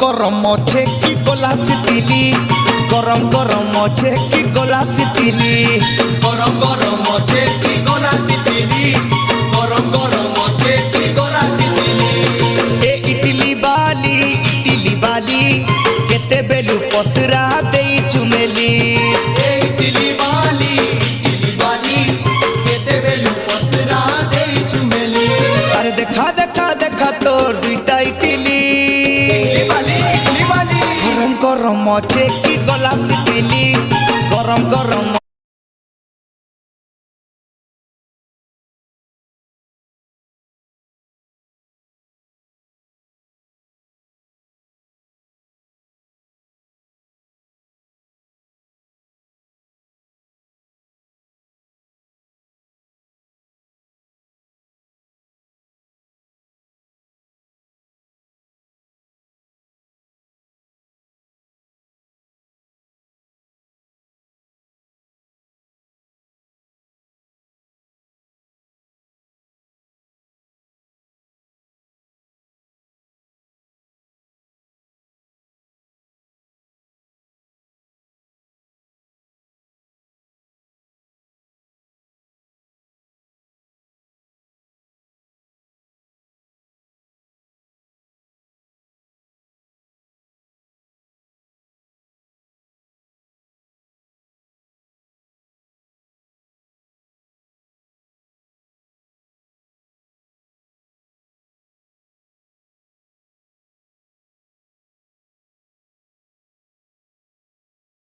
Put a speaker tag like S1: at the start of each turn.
S1: गरम अच्छे की गोला सितिली गरम गरम अच्छे की गोला सितिली
S2: गरम गरम अच्छे की गोला सितिली गरम गरम अच्छे की गोला सितिली
S1: ए इटली बाली केते बेलु पसरा देई चुमेली
S2: ए इटली बाली केते बेलु पसरा देई चुमेली
S1: अरे देखा देखा देखा तोर दुईटा इटली
S2: इटली बाली
S1: गरम गरम अच्छे की गोला सितिली गरम गरम